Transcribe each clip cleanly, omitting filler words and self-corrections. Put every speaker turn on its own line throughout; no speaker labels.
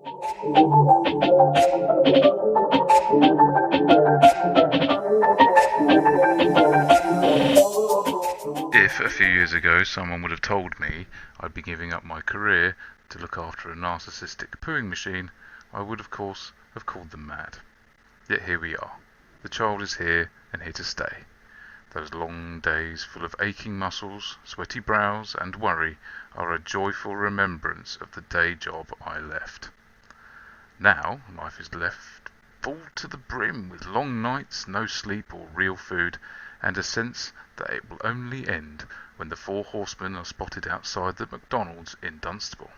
If a few years ago someone would have told me I'd be giving up my career to look after a narcissistic pooing machine, I would of course have called them mad. Yet here we are. The child is here and here to stay. Those long days full of aching muscles, sweaty brows and worry are a joyful remembrance of the day job I left. Now life is left full to the brim with long nights, no sleep or real food, and a sense that it will only end when the 4 horsemen are spotted outside the McDonald's in Dunstable.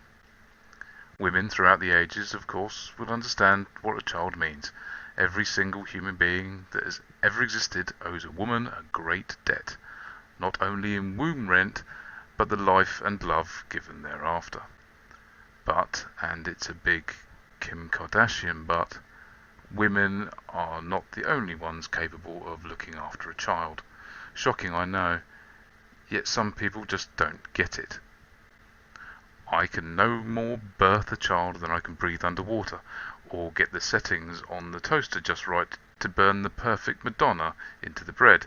Women throughout the ages, of course, will understand what a child means. Every single human being that has ever existed owes a woman a great debt, not only in womb rent, but the life and love given thereafter. But, and it's a big Kim Kardashian but, women are not the only ones capable of looking after a child. Shocking, I know, yet some people just don't get it. I can no more birth a child than I can breathe underwater, or get the settings on the toaster just right to burn the perfect Madonna into the bread,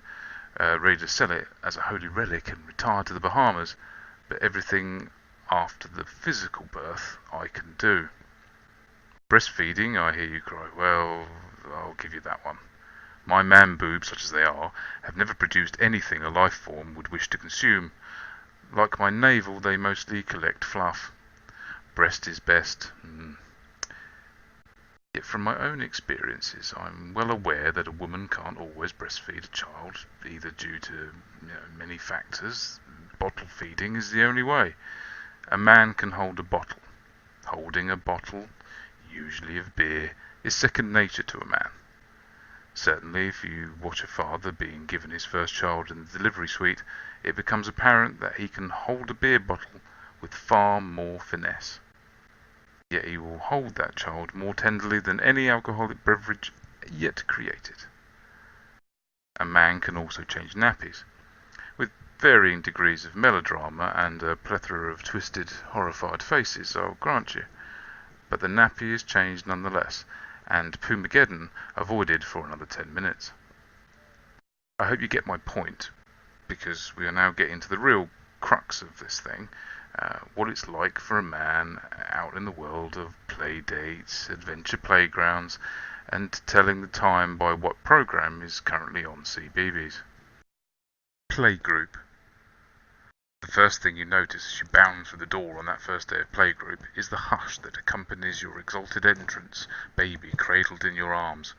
ready to sell it as a holy relic and retire to the Bahamas, but everything after the physical birth I can do. Breastfeeding, I hear you cry. Well, I'll give you that one. My man boobs, such as they are, have never produced anything a life form would wish to consume. Like my navel, they mostly collect fluff. Breast is best. Yet from my own experiences, I'm well aware that a woman can't always breastfeed a child, either due to many factors. Bottle feeding is the only way. A man can hold a bottle. Holding a bottle, usually of beer, is second nature to a man. Certainly, if you watch a father being given his first child in the delivery suite, it becomes apparent that he can hold a beer bottle with far more finesse. Yet he will hold that child more tenderly than any alcoholic beverage yet created. A man can also change nappies, with varying degrees of melodrama and a plethora of twisted, horrified faces, I'll grant you. But the nappy is changed nonetheless, and Poomageddon avoided for another 10 minutes. I hope you get my point, because we are now getting to the real crux of this thing, what it's like for a man out in the world of play dates, adventure playgrounds, and telling the time by what program is currently on CBeebies. Playgroup. The first thing you notice as you bound through the door on that first day of playgroup is the hush that accompanies your exalted entrance, baby cradled in your arms.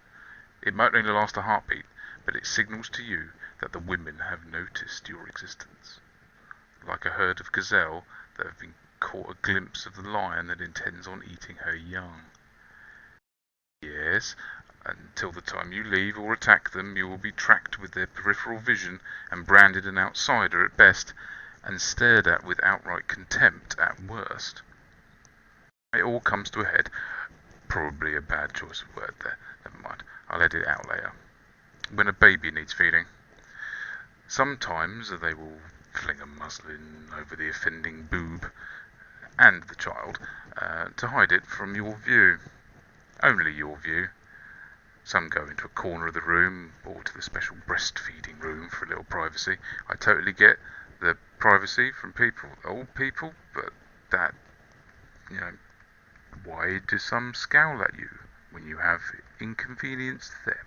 It might only last a heartbeat, but it signals to you that the women have noticed your existence. Like a herd of gazelle that have been caught a glimpse of the lion that intends on eating her young. Yes, until the time you leave or attack them, you will be tracked with their peripheral vision and branded an outsider at best, and stared at with outright contempt at worst. It all comes to a head. Probably a bad choice of word there. Never mind, I'll edit it out later. When a baby needs feeding. Sometimes they will fling a muslin over the offending boob and the child to hide it from your view. Only your view. Some go into a corner of the room or to the special breastfeeding room for a little privacy. I totally get the privacy from people, old people, but that, why do some scowl at you when you have inconvenienced them?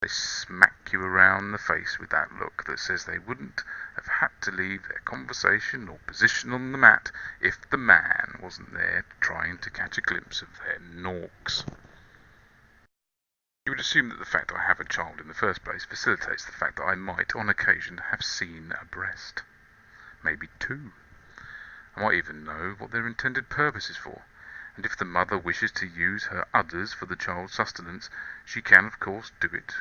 They smack you around the face with that look that says they wouldn't have had to leave their conversation or position on the mat if the man wasn't there trying to catch a glimpse of their norks. You would assume that the fact that I have a child in the first place facilitates the fact that I might, on occasion, have seen a breast. Maybe 2. I might even know what their intended purpose is for, and if the mother wishes to use her udders for the child's sustenance, she can, of course, do it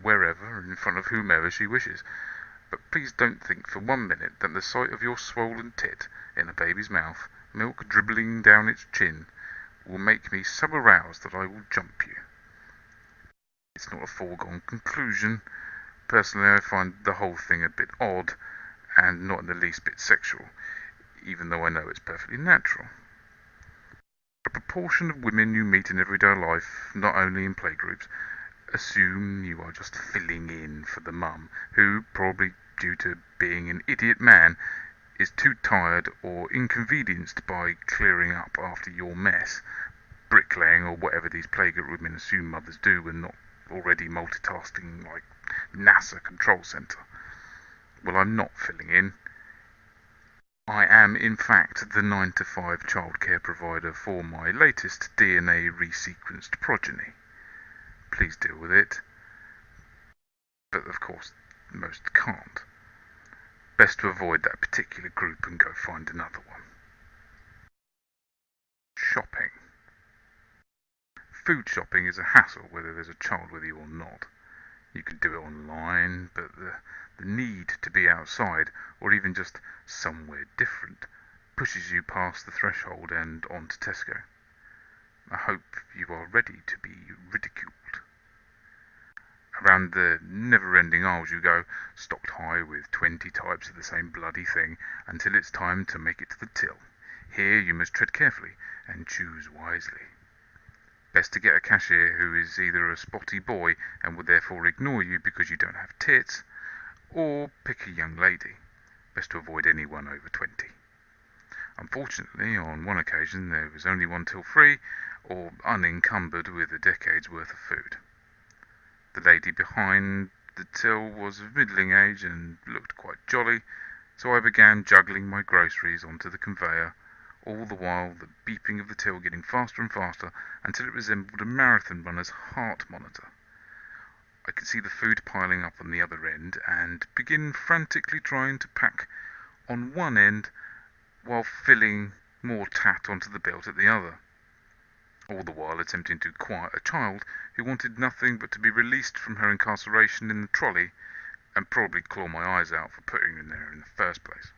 wherever and in front of whomever she wishes. But please don't think for 1 minute that the sight of your swollen tit in a baby's mouth, milk dribbling down its chin, will make me so aroused that I will jump you. It's not a foregone conclusion. Personally, I find the whole thing a bit odd, and not in the least bit sexual, even though I know it's perfectly natural. proportion of women you meet in everyday life, not only in playgroups, assume you are just filling in for the mum, who, probably due to being an idiot man, is too tired or inconvenienced by clearing up after your mess, bricklaying or whatever these playgroup women assume mothers do when not already multitasking like NASA control centre. Well, I'm not filling in. I am, in fact, the 9 to 5 childcare provider for my latest DNA resequenced progeny. Please deal with it. But of course, most can't. Best to avoid that particular group and go find another one. Shopping. Food shopping is a hassle whether there's a child with you or not. You can do it online, but the need to be outside, or even just somewhere different, pushes you past the threshold and on to Tesco. I hope you are ready to be ridiculed. Around the never-ending aisles you go, stocked high with 20 types of the same bloody thing, until it's time to make it to the till. Here you must tread carefully and choose wisely. Best to get a cashier who is either a spotty boy and would therefore ignore you because you don't have tits, or pick a young lady. Best to avoid anyone over 20. Unfortunately, on one occasion there was only one till free, or unencumbered with a decade's worth of food. The lady behind the till was of middling age and looked quite jolly, so I began juggling my groceries onto the conveyor, all the while the beeping of the till getting faster and faster until it resembled a marathon runner's heart monitor. I could see the food piling up on the other end and begin frantically trying to pack on one end while filling more tat onto the belt at the other, all the while attempting to quiet a child who wanted nothing but to be released from her incarceration in the trolley and probably claw my eyes out for putting him there in the first place.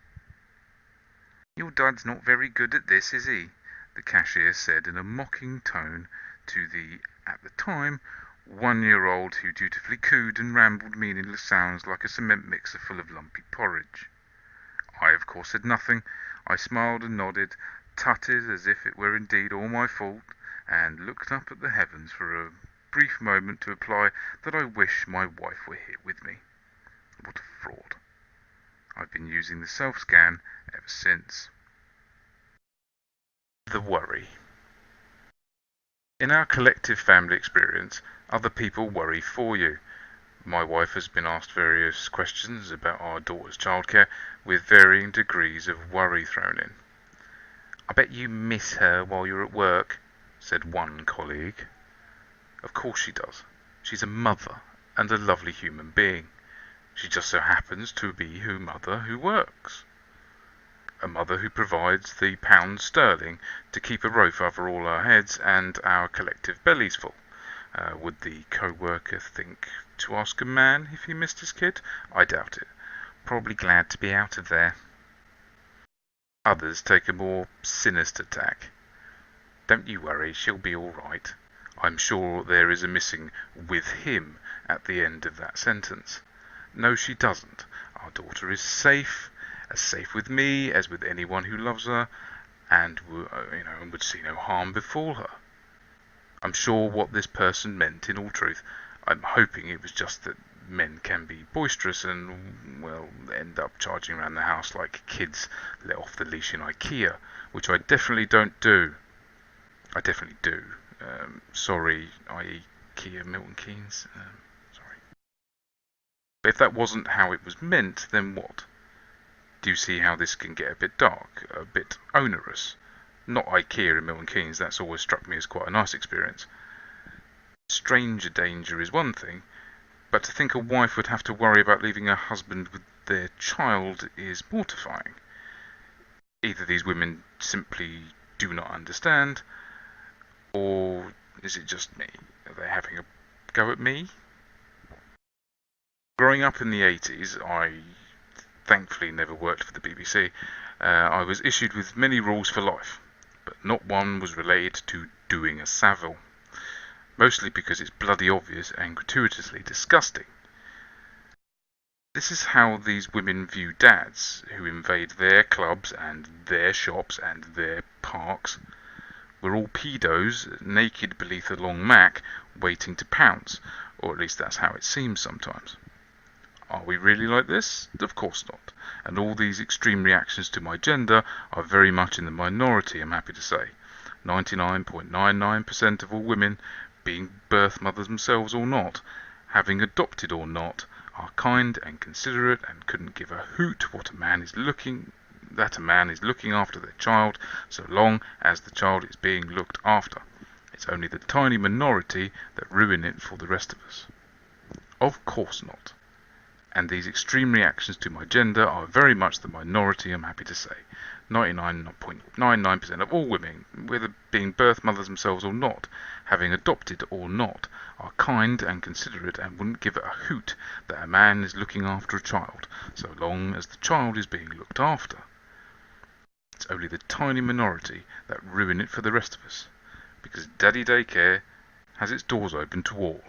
"Your dad's not very good at this, is he?" the cashier said in a mocking tone to the, at the time, 1-year-old who dutifully cooed and rambled meaningless sounds like a cement mixer full of lumpy porridge. I, of course, said nothing. I smiled and nodded, tutted as if it were indeed all my fault, and looked up at the heavens for a brief moment to imply that I wish my wife were here with me. What a fraud. I've been using the self-scan ever since. The worry. In our collective family experience, other people worry for you. My wife has been asked various questions about our daughter's childcare, with varying degrees of worry thrown in. "I bet you miss her while you're at work," said one colleague. Of course she does. She's a mother, and a lovely human being. She just so happens to be her mother who works. A mother who provides the pound sterling to keep a roof over all our heads and our collective bellies full. Would the co-worker think to ask a man if he missed his kid? I doubt it. Probably glad to be out of there. Others take a more sinister tack. "Don't you worry, she'll be all right. I'm sure there is a missing 'with him' at the end of that sentence. No, she doesn't. Our daughter is safe, as safe with me as with anyone who loves her, and would see no harm befall her." I'm sure what this person meant in all truth. I'm hoping it was just that men can be boisterous and, well, end up charging around the house like kids let off the leash in IKEA, which I definitely don't do. I definitely do. Sorry, IKEA Milton Keynes. Sorry. But if that wasn't how it was meant, then what? Do you see how this can get a bit dark, a bit onerous? Not IKEA in Milton Keynes, that's always struck me as quite a nice experience. Stranger danger is one thing, but to think a wife would have to worry about leaving her husband with their child is mortifying. Either these women simply do not understand, or is it just me? Are they having a go at me? Growing up in the 80s, I thankfully never worked for the BBC. I was issued with many rules for life, but not one was related to doing a Savile. Mostly because it's bloody obvious and gratuitously disgusting. This is how these women view dads, who invade their clubs and their shops and their parks. We're all pedos, naked beneath a long Mac, waiting to pounce, or at least that's how it seems sometimes. Are we really like this? Of course not. And all these extreme reactions to my gender are very much in the minority, I'm happy to say. 99.99% of all women, being birth mothers themselves or not, having adopted or not, are kind and considerate and couldn't give a hoot what a man is looking after their child, so long as the child is being looked after. It's only the tiny minority that ruin it for the rest of us. Of course not. And these extreme reactions to my gender are very much the minority, I'm happy to say. 99.99% of all women, whether being birth mothers themselves or not, having adopted or not, are kind and considerate and wouldn't give it a hoot that a man is looking after a child, so long as the child is being looked after. It's only the tiny minority that ruin it for the rest of us, because Daddy Daycare has its doors open to all.